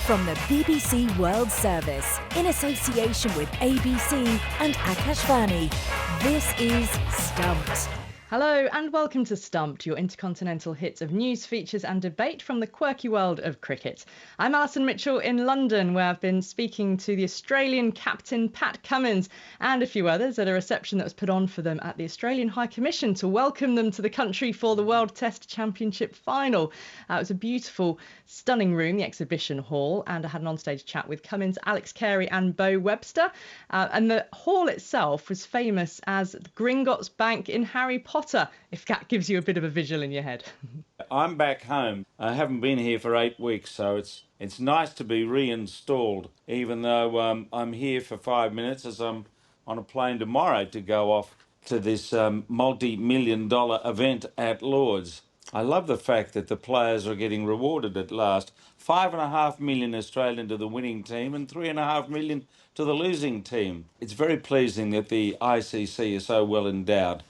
From the BBC World Service, in association with ABC and Akashvani, this is Stumped. Hello and welcome to Stumped, your intercontinental hit of news, features and debate from the quirky world of cricket. I'm Alison Mitchell in London, where I've been speaking to the Australian captain Pat Cummins and a few others at a reception that was put on for them at the Australian High Commission to welcome them to the country for the World Test Championship final. It was a beautiful, stunning room, the exhibition hall, and I had an onstage chat with Cummins, Alex Carey and Bo Webster. And the hall itself was famous as Gringotts Bank in Harry Potter, if that gives you a bit of a visual in your head. I'm back home. I haven't been here for 8 weeks, so it's nice to be reinstalled, even though I'm here for 5 minutes as I'm on a plane tomorrow to go off to this multi-million-dollar event at Lord's. I love the fact that the players are getting rewarded at last. 5.5 million Australian to the winning team and 3.5 million to the losing team. It's very pleasing that the ICC is so well endowed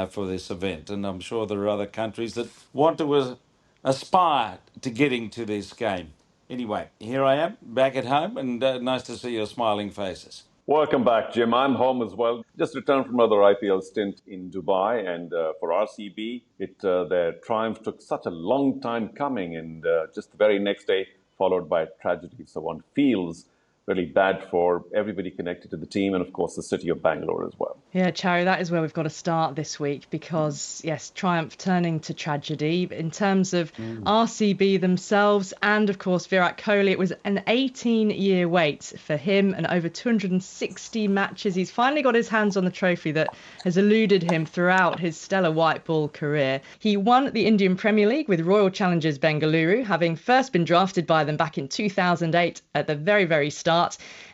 for this event, and I'm sure there are other countries that want to aspire to getting to this game. Anyway, here I am, back at home, and nice to see your smiling faces. Welcome back, Jim. I'm home as well. Just returned from another IPL stint in Dubai, and for RCB, their triumph took such a long time coming, and just the very next day, followed by tragedy. So one feels really bad for everybody connected to the team and, of course, the city of Bangalore as well. Yeah, Charu, that is where we've got to start this week because, yes, triumph turning to tragedy. In terms of RCB themselves and, of course, Virat Kohli, it was an 18-year wait for him and over 260 matches. He's finally got his hands on the trophy that has eluded him throughout his stellar white ball career. He won the Indian Premier League with Royal Challengers Bengaluru, having first been drafted by them back in 2008 at the very, very start.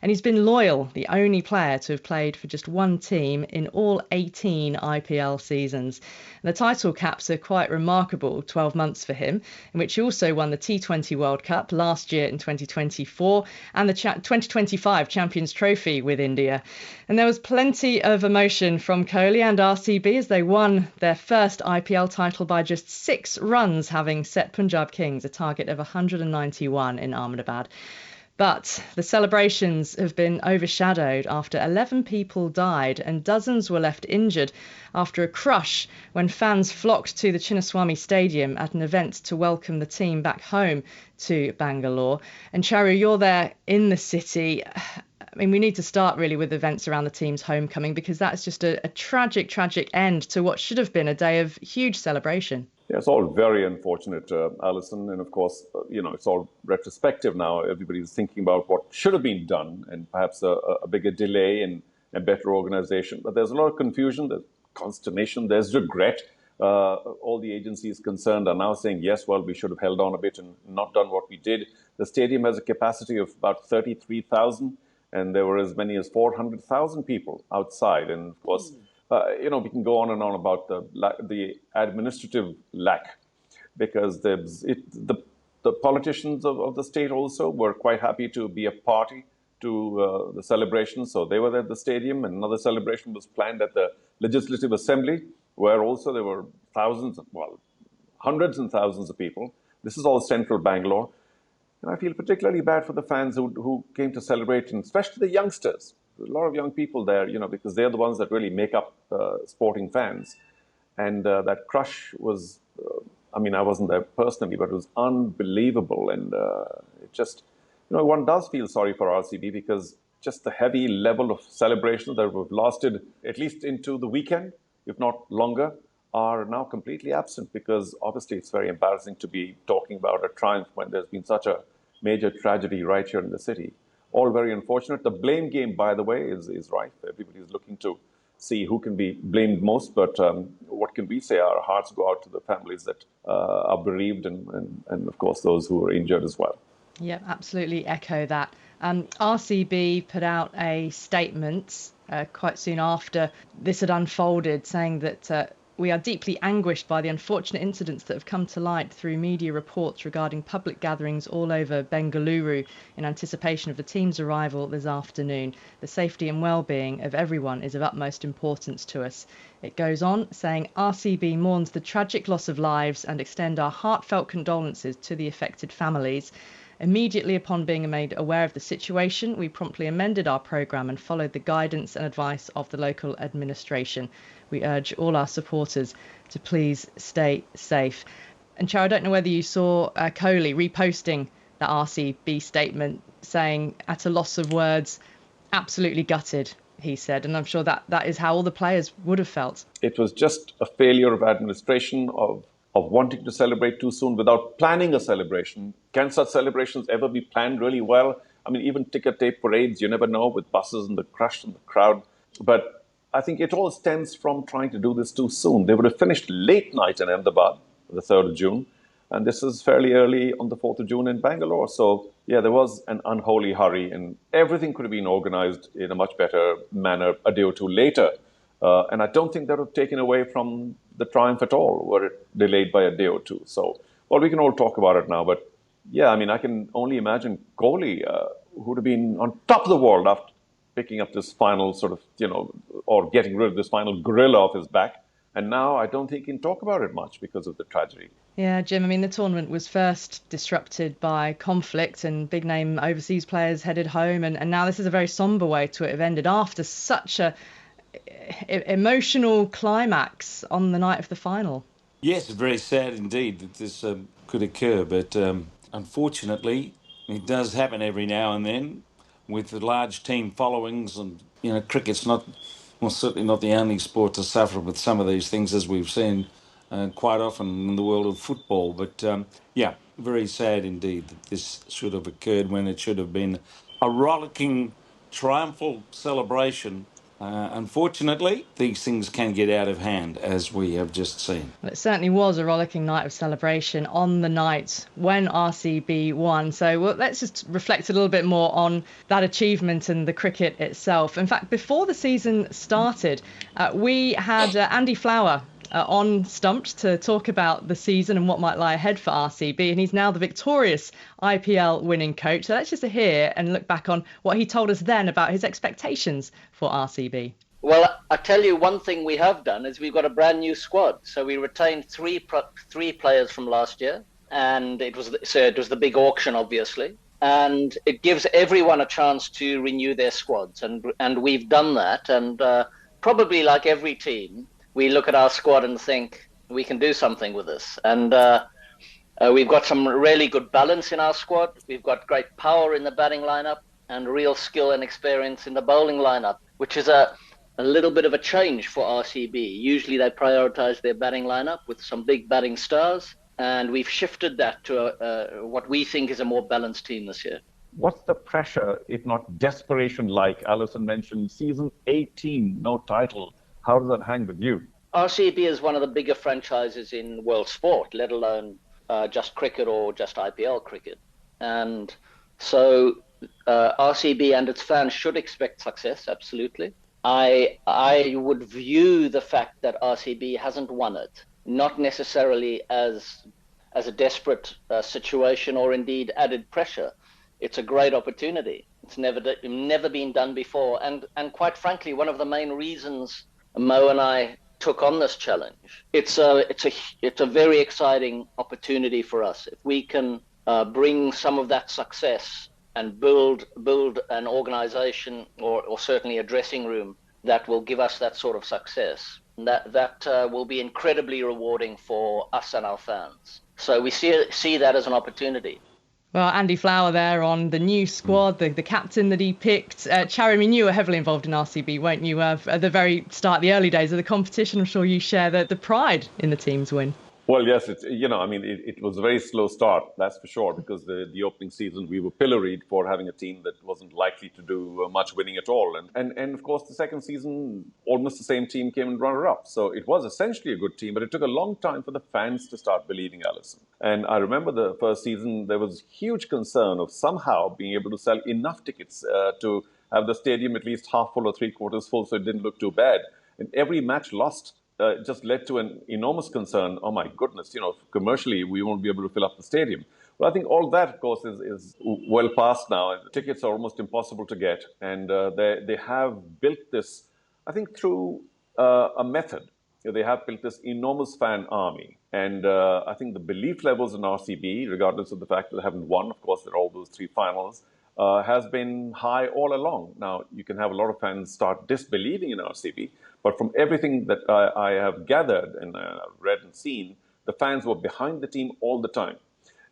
And he's been loyal, the only player to have played for just one team in all 18 IPL seasons. And the title caps are quite remarkable, 12 months for him, in which he also won the T20 World Cup last year in 2024 and the 2025 Champions Trophy with India. And there was plenty of emotion from Kohli and RCB as they won their first IPL title by just 6 runs, having set Punjab Kings a target of 191 in Ahmedabad. But the celebrations have been overshadowed after 11 people died and dozens were left injured after a crush when fans flocked to the Chinnaswamy Stadium at an event to welcome the team back home to Bangalore. And Charu, you're there in the city. I mean, we need to start really with events around the team's homecoming because that's just a tragic end to what should have been a day of huge celebration. Yeah, it's all very unfortunate, Alison. And of course, it's all retrospective now. Everybody's thinking about what should have been done and perhaps a bigger delay and a better organization. But there's a lot of confusion, there's consternation, there's regret. All the agencies concerned are now saying, yes, well, we should have held on a bit and not done what we did. The stadium has a capacity of about 33,000 and there were as many as 400,000 people outside. And of course, we can go on and on about the administrative lack, because the politicians of the state also were quite happy to be a party to the celebration. So they were at the stadium, and another celebration was planned at the Legislative Assembly, where also there were hundreds and thousands of people. This is all central Bangalore. And I feel particularly bad for the fans who came to celebrate, and especially the youngsters. There's a lot of young people there, because they're the ones that really make up sporting fans. And that crush was, I wasn't there personally, but it was unbelievable. And it just, one does feel sorry for RCB because just the heavy level of celebration that we've lasted at least into the weekend, if not longer, are now completely absent, because obviously it's very embarrassing to be talking about a triumph when there's been such a major tragedy right here in the city. All very unfortunate. The blame game, by the way, is rife. Everybody's looking to see who can be blamed most. But what can we say? Our hearts go out to the families that are bereaved and, of course, those who are injured as well. Yeah, absolutely echo that. RCB put out a statement quite soon after this had unfolded, saying that we are deeply anguished by the unfortunate incidents that have come to light through media reports regarding public gatherings all over Bengaluru in anticipation of the team's arrival this afternoon. The safety and well-being of everyone is of utmost importance to us. It goes on saying RCB mourns the tragic loss of lives and extend our heartfelt condolences to the affected families. Immediately upon being made aware of the situation, we promptly amended our programme and followed the guidance and advice of the local administration. We urge all our supporters to please stay safe. And Charu, I don't know whether you saw Kohli reposting that RCB statement saying, at a loss of words, absolutely gutted, he said. And I'm sure that is how all the players would have felt. It was just a failure of administration, of wanting to celebrate too soon without planning a celebration. Can such celebrations ever be planned really well? I mean, even ticker tape parades, you never know, with buses and the crush and the crowd. But I think it all stems from trying to do this too soon. They would have finished late night in Ahmedabad, the 3rd of June. And this is fairly early on the 4th of June in Bangalore. So, yeah, there was an unholy hurry, and everything could have been organized in a much better manner a day or two later. And I don't think that would have taken away from the triumph at all, were it delayed by a day or two. So, well, we can all talk about it now. But, yeah, I mean, I can only imagine Kohli, who would have been on top of the world after picking up this final sort of, or getting rid of this final gorilla off his back. And now I don't think he can talk about it much because of the tragedy. Yeah, Jim, I mean, the tournament was first disrupted by conflict and big name overseas players headed home. And now this is a very sombre way to have ended after such a emotional climax on the night of the final. Yes, it's very sad indeed that this could occur. But unfortunately, it does happen every now and then with the large team followings. And, cricket's not, well, certainly not the only sport to suffer with some of these things, as we've seen quite often in the world of football. But yeah, very sad indeed that this should have occurred when it should have been a rollicking, triumphal celebration. Unfortunately, these things can get out of hand, as we have just seen. Well, it certainly was a rollicking night of celebration on the night when RCB won. So let's just reflect a little bit more on that achievement and the cricket itself. In fact, before the season started, we had Andy Flower on Stumped to talk about the season and what might lie ahead for RCB. And he's now the victorious IPL winning coach. So let's just hear and look back on what he told us then about his expectations for RCB. Well, I tell you, one thing we have done is we've got a brand new squad. So we retained three players from last year, and it was the big auction, obviously, and it gives everyone a chance to renew their squads, and we've done that. And probably like every team, we look at our squad and think we can do something with this. And we've got some really good balance in our squad. We've got great power in the batting lineup and real skill and experience in the bowling lineup, which is a little bit of a change for RCB. Usually they prioritize their batting lineup with some big batting stars, and we've shifted that to what we think is a more balanced team this year. What's the pressure, if not desperation, like Alison mentioned, season 18, no title? How does that hang with you? RCB is one of the bigger franchises in world sport, let alone just cricket or just IPL cricket. And so RCB and its fans should expect success, absolutely. I would view the fact that RCB hasn't won it, not necessarily as a desperate situation or indeed added pressure. It's a great opportunity. It's never been done before. And quite frankly, one of the main reasons Mo and I took on this challenge, it's a very exciting opportunity for us. If we can bring some of that success and build an organization or certainly a dressing room that will give us that sort of success, that will be incredibly rewarding for us and our fans. So we see that as an opportunity. Well, Andy Flower there on the new squad, the captain that he picked. Charu, I mean, you were heavily involved in RCB, weren't you? At the very start, the early days of the competition, I'm sure you share the pride in the team's win. Well, yes, it was a very slow start, that's for sure, because the opening season we were pilloried for having a team that wasn't likely to do much winning at all. And of course, the second season, almost the same team came in runner-up. So it was essentially a good team, but it took a long time for the fans to start believing Alison. And I remember the first season, there was huge concern of somehow being able to sell enough tickets to have the stadium at least half full or three-quarters full, so it didn't look too bad. And every match lost just led to an enormous concern. Oh my goodness, commercially we won't be able to fill up the stadium. Well, I think all that, of course, is well past now. Tickets are almost impossible to get, and they have built this, I think, through a method. They have built this enormous fan army. And I think the belief levels in RCB, regardless of the fact that they haven't won, of course, there are all those three finals, has been high all along. Now, you can have a lot of fans start disbelieving in RCB, but from everything that I have gathered and read and seen, the fans were behind the team all the time.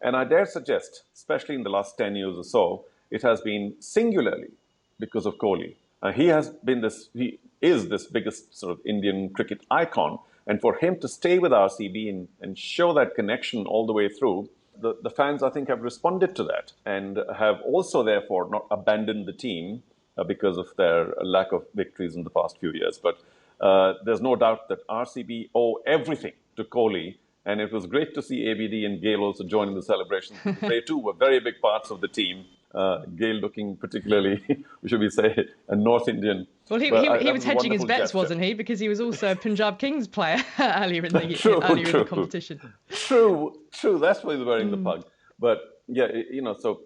And I dare suggest, especially in the last 10 years or so, it has been singularly because of Kohli. He is this biggest sort of Indian cricket icon. And for him to stay with RCB and show that connection all the way through, the fans, I think, have responded to that and have also, therefore, not abandoned the team because of their lack of victories in the past few years. But there's no doubt that RCB owe everything to Kohli. And it was great to see ABD and Gale also join in the celebrations. They too were very big parts of the team. Gale looking particularly, should we say, a North Indian. Well, he was hedging his bets, wasn't he? Because he was also a Punjab Kings player earlier in the in the competition. True. That's why he's wearing the pug. But yeah, so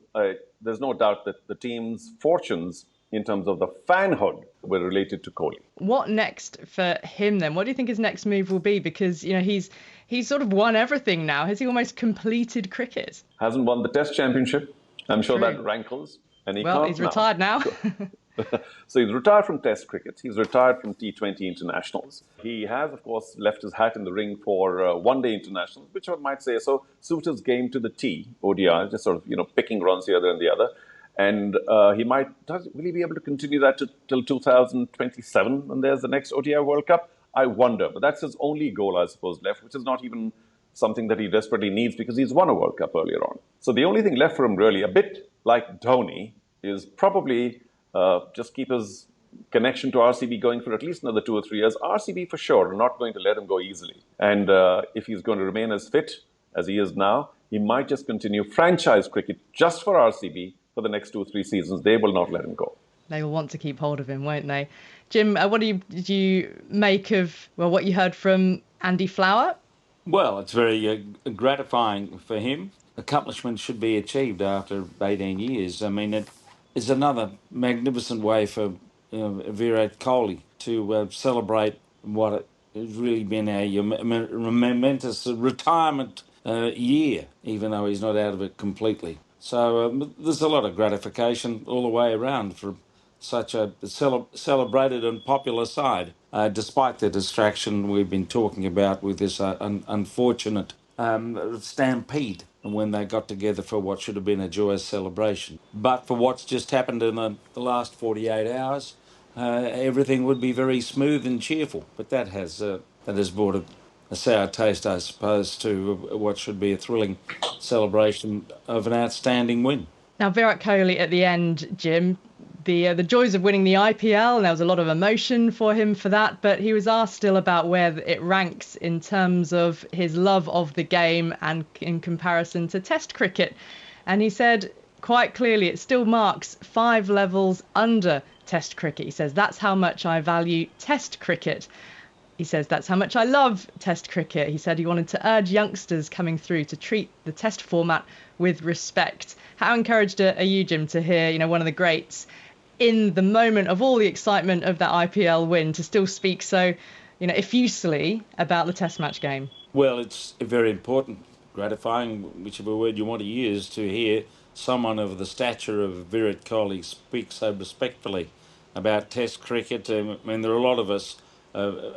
there's no doubt that the team's fortunes in terms of the fanhood were related to Kohli. What next for him then? What do you think his next move will be? Because he's sort of won everything now. Has he almost completed cricket? Hasn't won the Test Championship. I'm sure that rankles. And he's retired now. So he's retired from Test cricket. He's retired from T20 internationals. He has, of course, left his hat in the ring for one-day internationals, which I might say suit his game to the T, ODI, just sort of, picking runs here and the other. And will he be able to continue that till 2027 when there's the next ODI World Cup? I wonder. But that's his only goal, I suppose, left, which is not even something that he desperately needs because he's won a World Cup earlier on. So the only thing left for him really, a bit like Dhoni, is probably just keep his connection to RCB going for at least another 2 or 3 years. RCB for sure are not going to let him go easily. And if he's going to remain as fit as he is now, he might just continue franchise cricket just for RCB for the next 2 or 3 seasons. They will not let him go. They will want to keep hold of him, won't they? Jim, what did you make of what you heard from Andy Flower? Well, it's very gratifying for him. Accomplishments should be achieved after 18 years. I mean, it is another magnificent way for Virat Kohli to celebrate what has really been a momentous retirement year, even though he's not out of it completely. So there's a lot of gratification all the way around for such a celebrated and popular side, despite the distraction we've been talking about with this unfortunate stampede when they got together for what should have been a joyous celebration. But for what's just happened in the last 48 hours, everything would be very smooth and cheerful. But that has brought a sour taste, I suppose, to what should be a thrilling celebration of an outstanding win. Now, Virat Kohli at the end, Jim, the joys of winning the IPL, and there was a lot of emotion for him for that, but he was asked still about where it ranks in terms of his love of the game and in comparison to Test cricket. And he said quite clearly it still marks 5 levels under Test cricket. He says, that's how much I value Test cricket. He says, that's how much I love Test cricket. He said he wanted to urge youngsters coming through to treat the Test format with respect. How encouraged are you, Jim, to hear, one of the greats in the moment of all the excitement of that IPL win to still speak so, effusively about the Test match game? Well, it's very important, gratifying, whichever word you want to use, to hear someone of the stature of Virat Kohli speak so respectfully about Test cricket. I mean, there are a lot of us,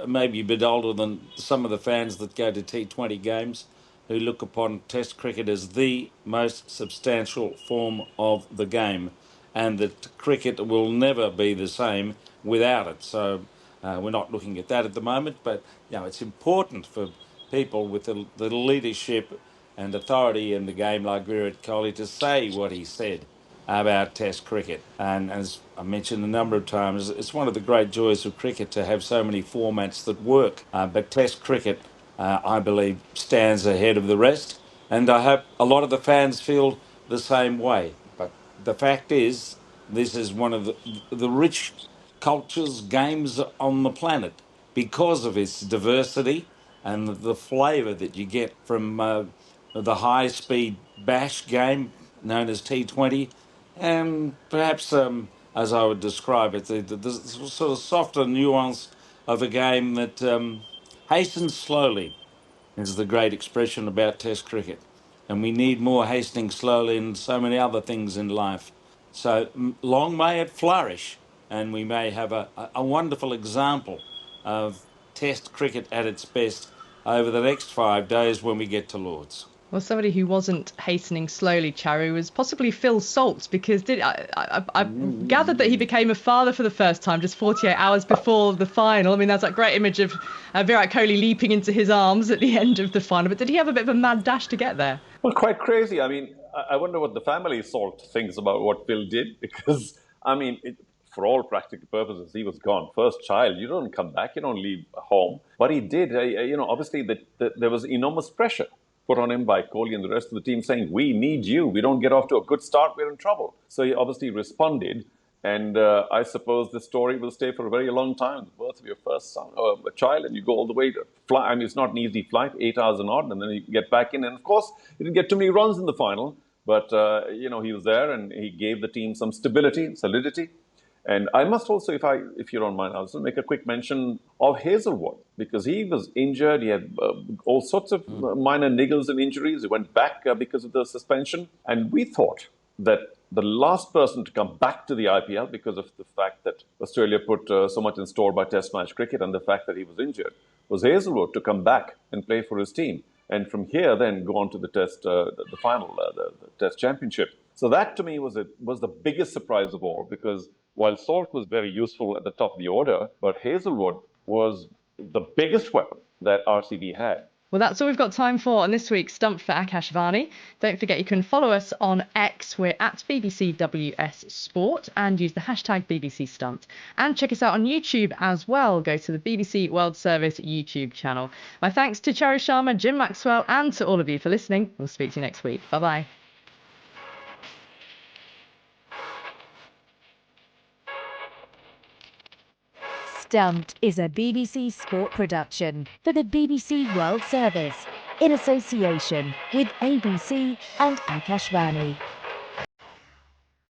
maybe a bit older than some of the fans that go to T20 games, who look upon Test cricket as the most substantial form of the game, and that cricket will never be the same without it. So we're not looking at that at the moment, but it's important for people with the leadership and authority in the game like Virat Kohli to say what he said about Test cricket. And as I mentioned a number of times, it's one of the great joys of cricket to have so many formats that work. But Test cricket, I believe, stands ahead of the rest. And I hope a lot of the fans feel the same way. But the fact is, this is one of the rich cultures, games on the planet because of its diversity and the flavour that you get from the high-speed bash game known as T20, and perhaps, as I would describe it, the sort of softer, nuanced of a game that hastens slowly, is the great expression about Test cricket. And we need more hastening slowly in so many other things in life. So long may it flourish, and we may have a wonderful example of Test cricket at its best over the next 5 days when we get to Lord's. Well, somebody who wasn't hastening slowly, Charu, was possibly Phil Salt, because I gathered that he became a father for the first time just 48 hours before the final. I mean, that's that great image of Virat Kohli leaping into his arms at the end of the final. But did he have a bit of a mad dash to get there? Well, quite crazy. I mean, I wonder what the family Salt thinks about what Phil did, because, I mean, for all practical purposes, he was gone. First child, you don't come back, you don't leave home. But he did. Obviously, there was enormous pressure put on him by Kohli and the rest of the team saying, we need you. We don't get off to a good start, we're in trouble. So he obviously responded. And I suppose the story will stay for a very long time. The birth of your first son or a child, and you go all the way to fly. I mean, it's not an easy flight, 8 hours and odd, and then you get back in. And of course, he didn't get too many runs in the final. But, he was there and he gave the team some stability and solidity. And I must also, if you don't mind, Alison, make a quick mention of Hazelwood, because he was injured. He had all sorts of minor niggles and injuries. He went back because of the suspension. And we thought that the last person to come back to the IPL, because of the fact that Australia put so much in store by Test match cricket and the fact that he was injured, was Hazelwood to come back and play for his team. And from here, then go on to the Test, the final, the Test Championship. So that to me was the biggest surprise of all, because while Salt was very useful at the top of the order, but Hazelwood was the biggest weapon that RCB had. Well, that's all we've got time for on this week's Stumped for Akash Varney. Don't forget you can follow us on X. We're at BBCWS Sport and use the hashtag BBC Stumped. And check us out on YouTube as well. Go to the BBC World Service YouTube channel. My thanks to Charu Sharma, Jim Maxwell, and to all of you for listening. We'll speak to you next week. Bye-bye. Stumped is a BBC Sport production for the BBC World Service in association with ABC and Akashvani.